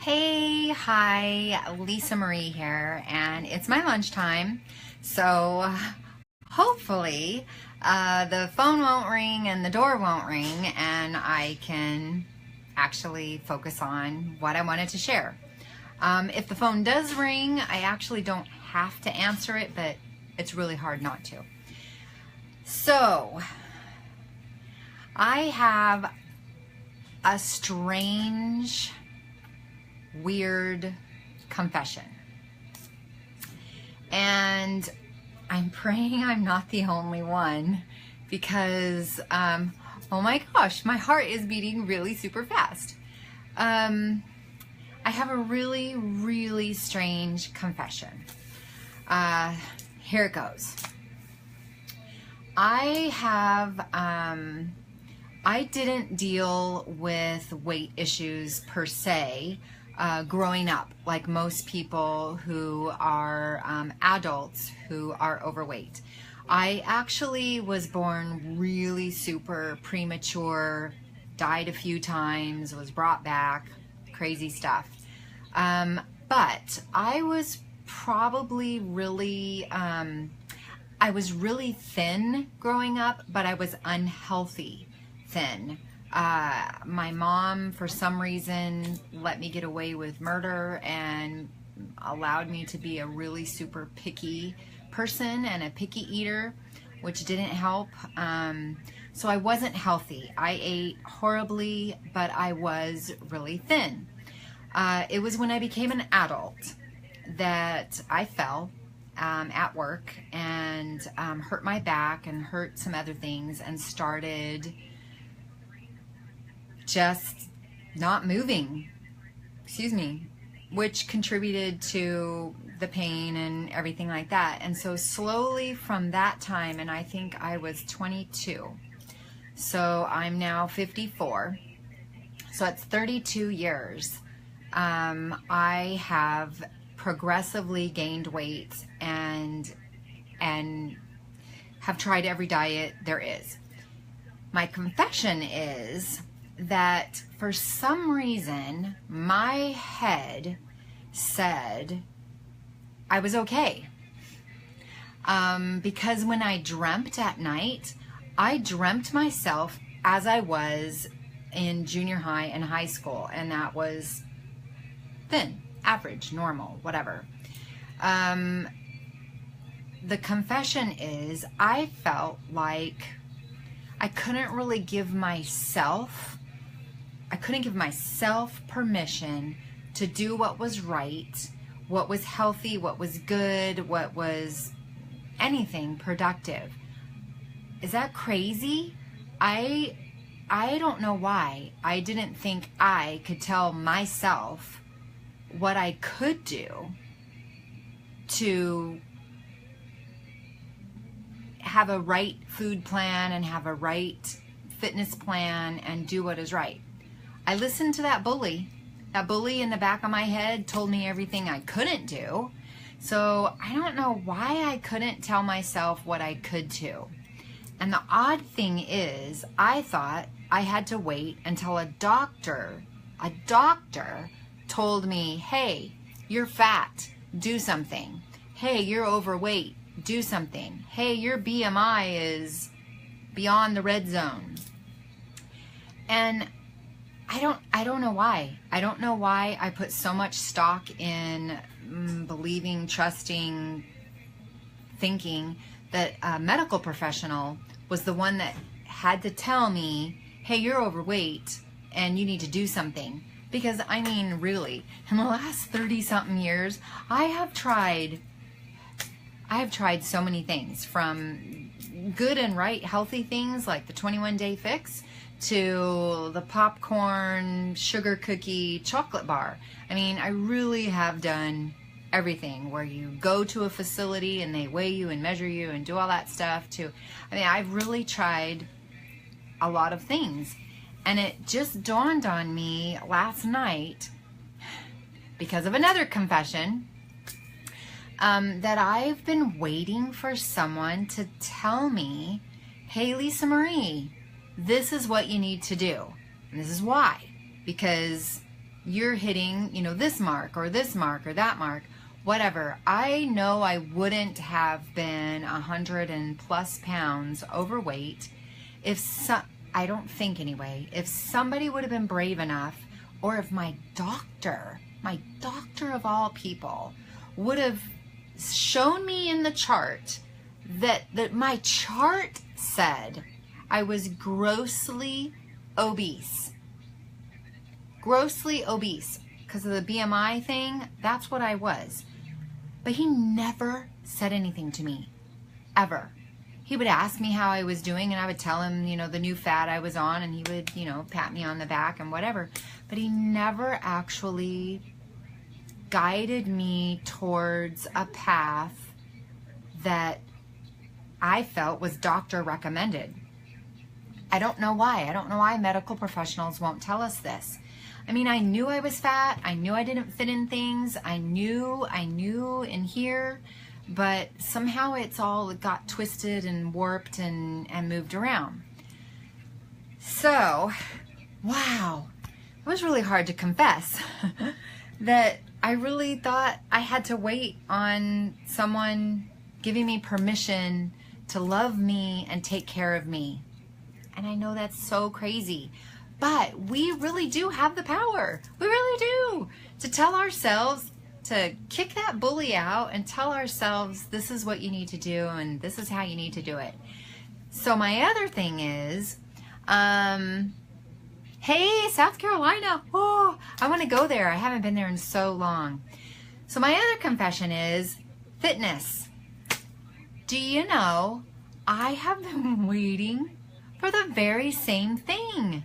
Hey, hi, Lisa Marie here, and it's my lunchtime, so hopefully the phone won't ring and the door won't ring, and I can actually focus on what I wanted to share. If the phone does ring, I actually don't have to answer it, but it's really hard not to. So, I have a strange, weird confession, and I'm praying I'm not the only one, because oh my gosh, my heart is beating really super fast. I have a really strange confession. Here it goes. I didn't deal with weight issues per se growing up, like most people who are adults who are overweight. I actually was born really super premature, died a few times, was brought back, crazy stuff. But I was probably really, I was really thin growing up, but I was unhealthy thin. My mom, for some reason, let me get away with murder and allowed me to be a really super picky person and a picky eater, which didn't help. So I wasn't healthy. I ate horribly, but I was really thin. It was when I became an adult that I fell at work and hurt my back and hurt some other things and started just not moving, which contributed to the pain and everything like that. And so slowly from that time, and I think I was 22, so I'm now 54, so it's 32 years, I have progressively gained weight and have tried every diet there is. My confession is that for some reason my head said I was okay, because when I dreamt at night, I dreamt myself as I was in junior high and high school, and that was thin, average, normal, whatever. The confession is I felt like I couldn't really give myself permission to do what was right, what was healthy, what was good, what was anything productive. Is that crazy? I don't know why I didn't think I could tell myself what I could do to have a right food plan and have a right fitness plan and do what is right. I listened to that bully. That bully in the back of my head told me everything I couldn't do. So I don't know why I couldn't tell myself what I could do. And the odd thing is, I thought I had to wait until a doctor told me, hey, you're fat, do something. Hey, you're overweight, do something. Hey, your BMI is beyond the red zone. And I don't know why. I don't know why I put so much stock in believing, trusting, thinking that a medical professional was the one that had to tell me, hey, you're overweight and you need to do something. Because, I mean, really, in the last 30-something years, I have tried so many things, from good and right healthy things like the 21-day fix to the popcorn, sugar cookie, chocolate bar. I mean, I really have done everything, where you go to a facility and they weigh you and measure you and do all that stuff too. I mean, I've really tried a lot of things. And it just dawned on me last night, because of another confession, that I've been waiting for someone to tell me, hey, Lisa Marie, this is what you need to do. And this is why. Because you're hitting, you know, this mark or that mark, whatever. I know I wouldn't have been 100+ pounds overweight if I don't think anyway, if somebody would have been brave enough, or if my doctor of all people, would have shown me in the chart that my chart said I was grossly obese. Grossly obese. Because of the BMI thing, that's what I was. But he never said anything to me. Ever. He would ask me how I was doing, and I would tell him, you know, the new fad I was on, and he would, you know, pat me on the back and whatever. But he never actually guided me towards a path that I felt was doctor recommended. I don't know why. I don't know why medical professionals won't tell us this. I mean, I knew I was fat. I knew I didn't fit in things. I knew in here, but somehow it's all got twisted and warped and moved around. So, wow, it was really hard to confess that I really thought I had to wait on someone giving me permission to love me and take care of me. And I know that's so crazy, but we really do have the power. We really do, to tell ourselves to kick that bully out and tell ourselves this is what you need to do and this is how you need to do it. So my other thing is, hey, South Carolina, oh, I want to go there. I haven't been there in so long. So my other confession is fitness. Do you know, I have been waiting for the very same thing.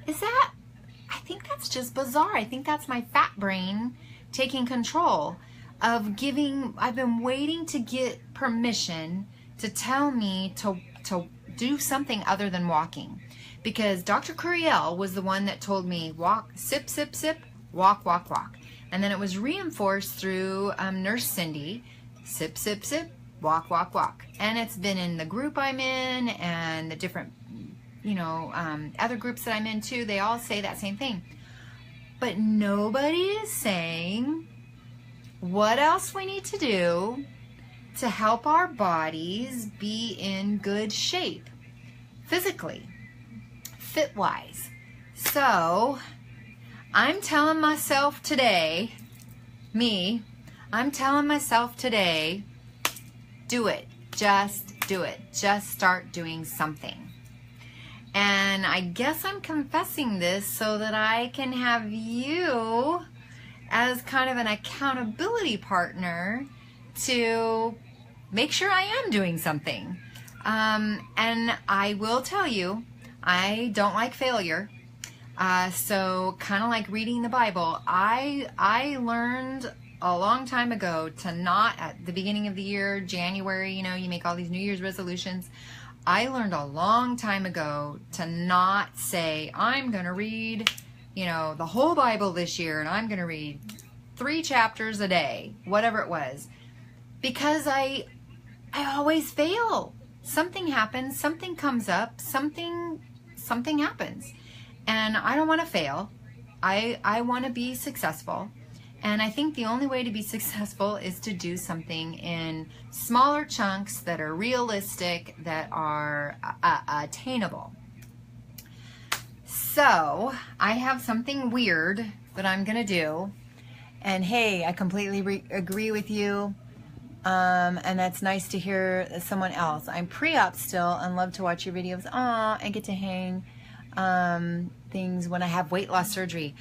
I think that's just bizarre. I think that's my fat brain taking control of I've been waiting to get permission to tell me to do something other than walking. Because Dr. Curiel was the one that told me walk, sip, sip, sip, walk, walk, walk. And then it was reinforced through Nurse Cindy, sip, sip, sip, walk, walk, walk. And it's been in the group I'm in and the different, you know, other groups that I'm in too. They all say that same thing. But nobody is saying what else we need to do to help our bodies be in good shape physically, fit-wise. So I'm telling myself today, I'm telling myself today, do it. Just do it. Just start doing something. And I guess I'm confessing this so that I can have you as kind of an accountability partner to make sure I am doing something. And I will tell you, I don't like failure. So kind of like reading the Bible, I learned a long time ago to not, at the beginning of the year, January, you know, you make all these New Year's resolutions. I learned a long time ago to not say, I'm going to read, you know, the whole Bible this year and I'm going to read 3 chapters a day, whatever it was. Because I always fail. Something happens, something comes up, something happens. And I don't want to fail. I want to be successful. And I think the only way to be successful is to do something in smaller chunks that are realistic, that are attainable. So I have something weird that I'm going to do. And hey, I completely agree with you. And that's nice to hear someone else. I'm pre-op still and love to watch your videos. Aw, I get to hang things when I have weight loss surgery.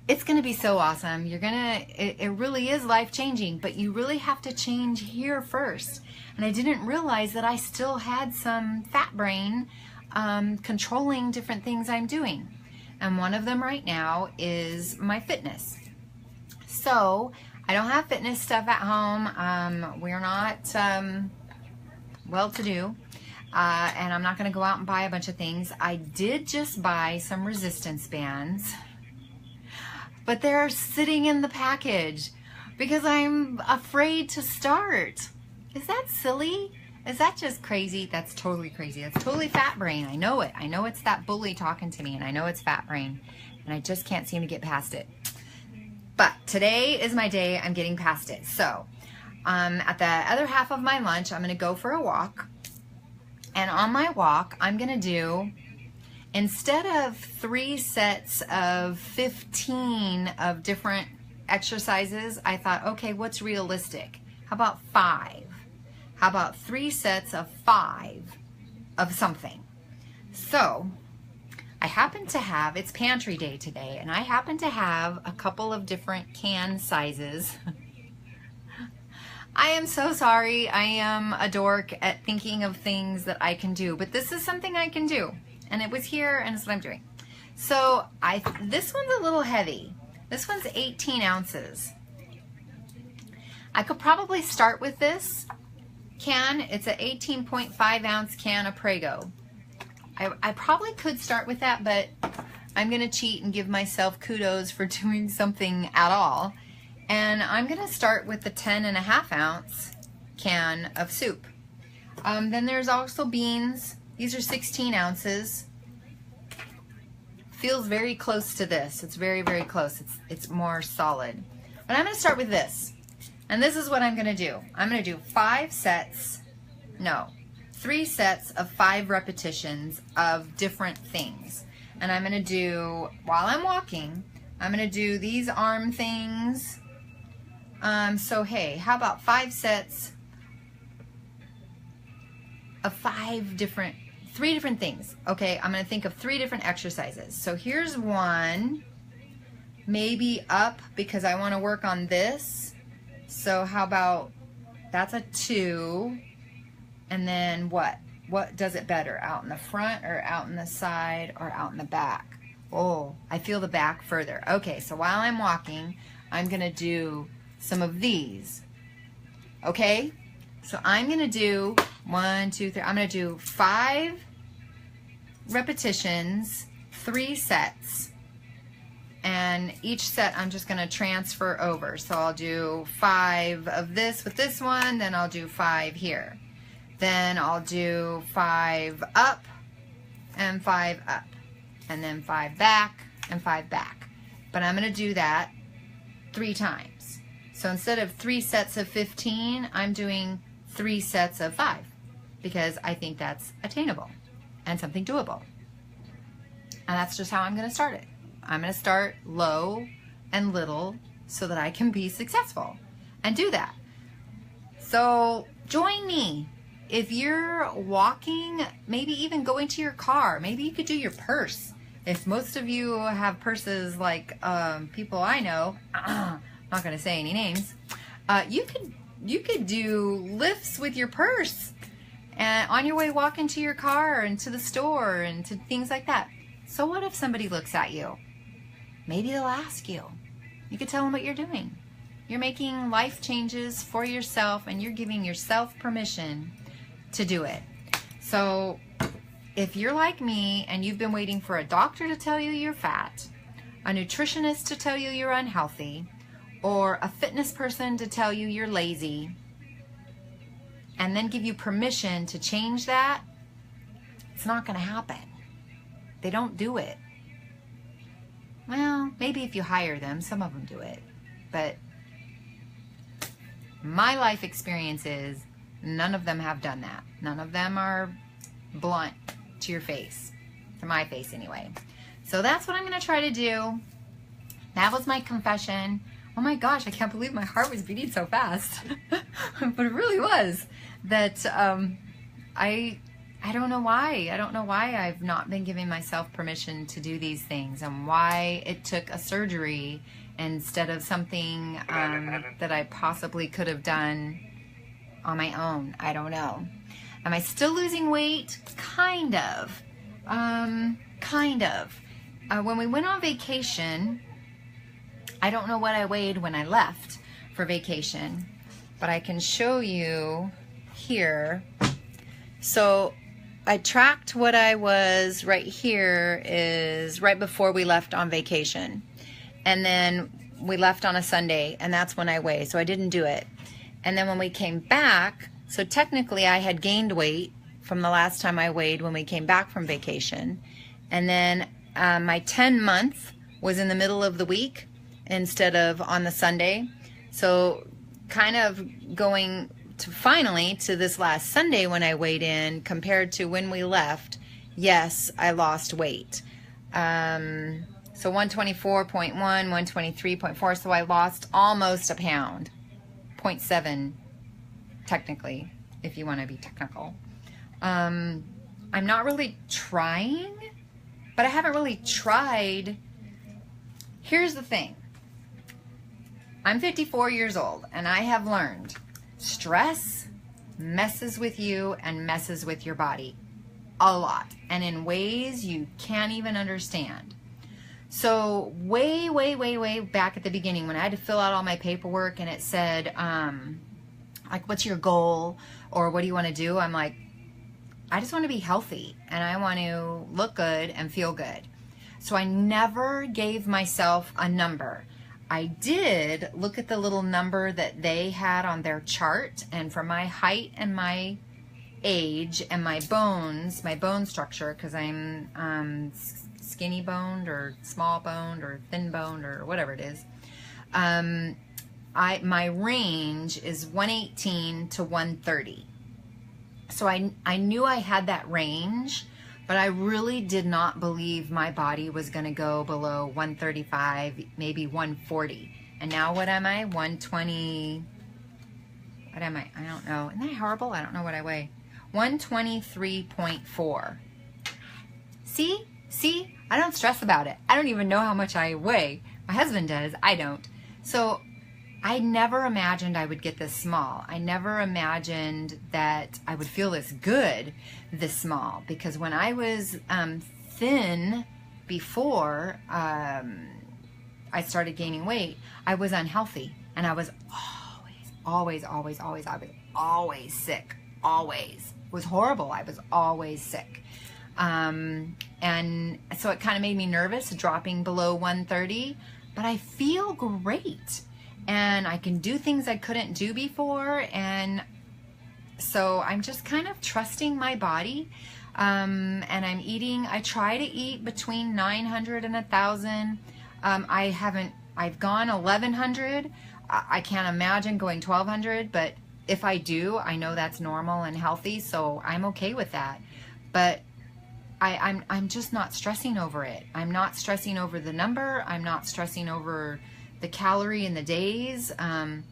It's going to be so awesome. It really is life-changing, but you really have to change here first. And I didn't realize that I still had some fat brain controlling different things I'm doing. And one of them right now is my fitness. So I don't have fitness stuff at home. We're not well-to-do. And I'm not going to go out and buy a bunch of things. I did just buy some resistance bands. But they're sitting in the package because I'm afraid to start. Is that silly? Is that just crazy? That's totally crazy. That's totally fat brain. I know it. I know it's that bully talking to me, and I know it's fat brain, and I just can't seem to get past it. But today is my day. I'm getting past it. So at the other half of my lunch, I'm going to go for a walk. And on my walk, I'm going to do, instead of 3 sets of 15 of different exercises, I thought, okay, what's realistic? How about 5? How about 3 sets of 5 of something? So I happen to have, it's pantry day today, and I happen to have a couple of different can sizes. I am so sorry. I am a dork at thinking of things that I can do, but this is something I can do, and it was here, and it's what I'm doing. So this one's a little heavy. This one's 18 ounces. I could probably start with this can. It's an 18.5 ounce can of Prego. I probably could start with that, but I'm going to cheat and give myself kudos for doing something at all. And I'm going to start with the 10.5 ounce can of soup. Then there's also beans. These are 16 ounces. Feels very close to this. It's very, very close. It's more solid. But I'm going to start with this. And this is what I'm going to do. I'm going to do 3 sets of 5 repetitions of different things. And I'm going to do, while I'm walking, I'm going to do these arm things. So hey, how about 5 sets of 3 different things? Okay, I'm going to think of 3 different exercises. So here's one, maybe up because I want to work on this. So how about, that's a 2. And then what? What does it better? Out in the front or out in the side or out in the back? Oh, I feel the back further. Okay, so while I'm walking, I'm going to do some of these. Okay? So I'm going to do 1, 2, 3. I'm going to do 5 repetitions, 3 sets. And each set I'm just going to transfer over. So I'll do 5 of this with this one, then I'll do 5 here. Then I'll do 5 up and 5 up, and then 5 back and 5 back. But I'm going to do that 3 times. So instead of 3 sets of 15, I'm doing 3 sets of 5 because I think that's attainable and something doable. And that's just how I'm going to start it. I'm going to start low and little so that I can be successful and do that. So join me. If you're walking, maybe even going to your car, maybe you could do your purse. If most of you have purses like people I know, I'm not going to say any names, you could do lifts with your purse and on your way walking to your car and to the store and to things like that. So what if somebody looks at you? Maybe they'll ask you. You could tell them what you're doing. You're making life changes for yourself, and you're giving yourself permission to do it. So if you're like me and you've been waiting for a doctor to tell you you're fat, a nutritionist to tell you you're unhealthy, or a fitness person to tell you you're lazy, and then give you permission to change that, it's not going to happen. They don't do it. Well, maybe if you hire them, some of them do it. But my life experience is none of them have done that. None of them are blunt to your face. To my face anyway. So that's what I'm going to try to do. That was my confession. Oh my gosh, I can't believe my heart was beating so fast. But it really was. That I don't know why. I don't know why I've not been giving myself permission to do these things, and why it took a surgery instead of something that I possibly could have done on my own. I don't know. Am I still losing weight? Kind of. Kind of. When we went on vacation, I don't know what I weighed when I left for vacation, but I can show you here. So I tracked what I was right here is right before we left on vacation. And then we left on a Sunday, and that's when I weighed, so I didn't do it. And then when we came back, So technically I had gained weight from the last time I weighed when we came back from vacation. And then my 10 month was in the middle of the week instead of on the Sunday. So kind of going to finally to this last Sunday when I weighed in compared to when we left, yes, I lost weight. So 124.1, 123.4, so I lost almost a pound, 0.7 technically, if you want to be technical. I'm not really trying, but I haven't really tried. Here's the thing. I'm 54 years old, and I have learned stress messes with you and messes with your body a lot, and in ways you can't even understand. So way back at the beginning when I had to fill out all my paperwork and it said, like, what's your goal or what do you want to do? I'm like, I just want to be healthy and I want to look good and feel good. So I never gave myself a number. I did look at the little number that they had on their chart, and for my height and my age and my bones, my bone structure, because I'm skinny boned or small boned or thin boned or whatever it is, my range is 118 to 130. So I knew I had that range, but I really did not believe my body was going to go below 135, maybe 140. And now what am I? 120. What am I? I don't know. Isn't that horrible? I don't know what I weigh. 123.4. See? I don't stress about it. I don't even know how much I weigh. My husband does. I don't. So I never imagined I would get this small. I never imagined that I would feel this good, this small. Because when I was thin before I started gaining weight, I was unhealthy. And I was always sick. Always. It was horrible. I was always sick. And so it kind of made me nervous dropping below 130. But I feel great. And I can do things I couldn't do before, and so I'm just kind of trusting my body, and I'm eating. I try to eat between 900 and 1,000. I've gone 1,100. I can't imagine going 1,200, but if I do, I know that's normal and healthy, so I'm okay with that. But I'm just not stressing over it. I'm not stressing over the number. I'm not stressing over the calorie in the days. Now,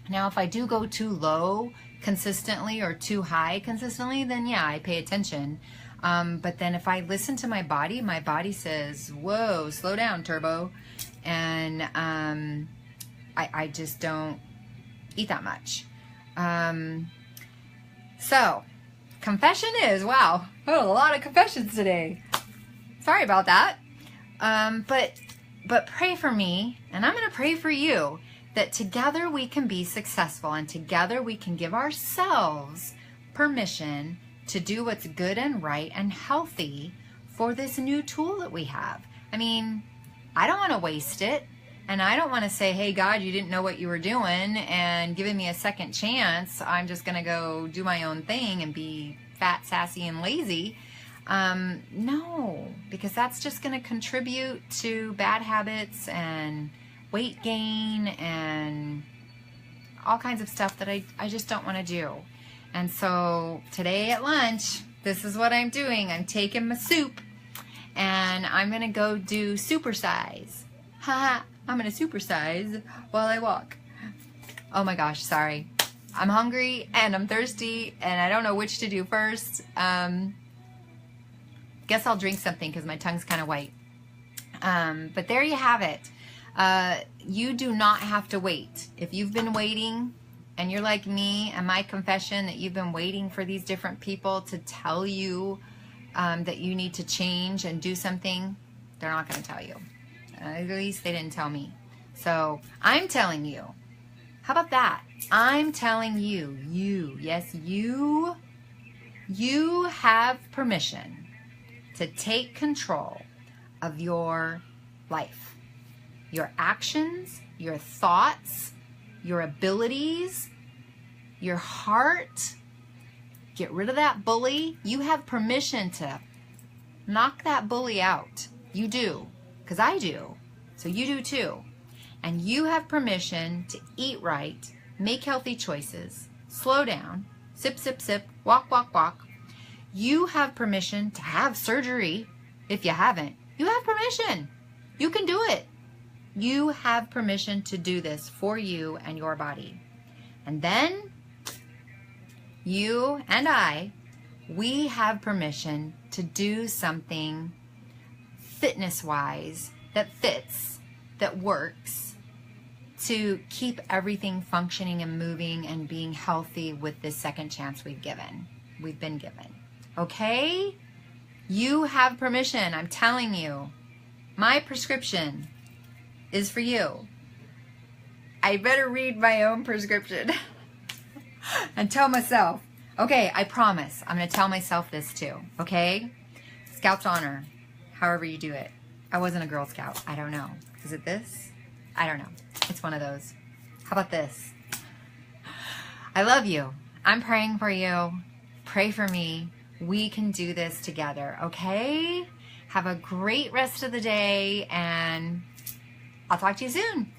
if I do go too low consistently or too high consistently, then yeah, I pay attention. But then if I listen to my body says, whoa, slow down, turbo. And I just don't eat that much. So, confession is, wow, a lot of confessions today. Sorry about that. But pray for me, and I'm going to pray for you, that together we can be successful, and together we can give ourselves permission to do what's good and right and healthy for this new tool that we have. I mean, I don't want to waste it, and I don't want to say, hey, God, you didn't know what you were doing and giving me a second chance. I'm just going to go do my own thing and be fat, sassy, and lazy. No, because that's just going to contribute to bad habits and weight gain and all kinds of stuff that I just don't want to do. And so today at lunch, this is what I'm doing. I'm taking my soup and I'm going to go do supersize. Haha, I'm going to supersize while I walk. Oh my gosh, sorry. I'm hungry and I'm thirsty and I don't know which to do first. Guess I'll drink something because my tongue's kind of white. But there you have it. You do not have to wait. If you've been waiting and you're like me, and my confession that you've been waiting for these different people to tell you that you need to change and do something, they're not going to tell you. At least they didn't tell me. So I'm telling you. How about that? I'm telling you, yes, you have permission to take control of your life, your actions, your thoughts, your abilities, your heart. Get rid of that bully. You have permission to knock that bully out. You do, because I do. So you do too. And you have permission to eat right, make healthy choices, slow down, sip, sip, sip, walk, walk, walk. You have permission to have surgery if you haven't. You have permission. You can do it. You have permission to do this for you and your body. And then you and I, we have permission to do something fitness-wise that fits, that works, to keep everything functioning and moving and being healthy with this second chance we've been given. Okay? You have permission, I'm telling you. My prescription is for you. I better read my own prescription and tell myself, okay, I promise, I'm going to tell myself this too, okay? Scout's honor, however you do it. I wasn't a Girl Scout. I don't know. Is it this? I don't know. It's one of those. How about this? I love you. I'm praying for you. Pray for me. We can do this together, okay? Have a great rest of the day, and I'll talk to you soon.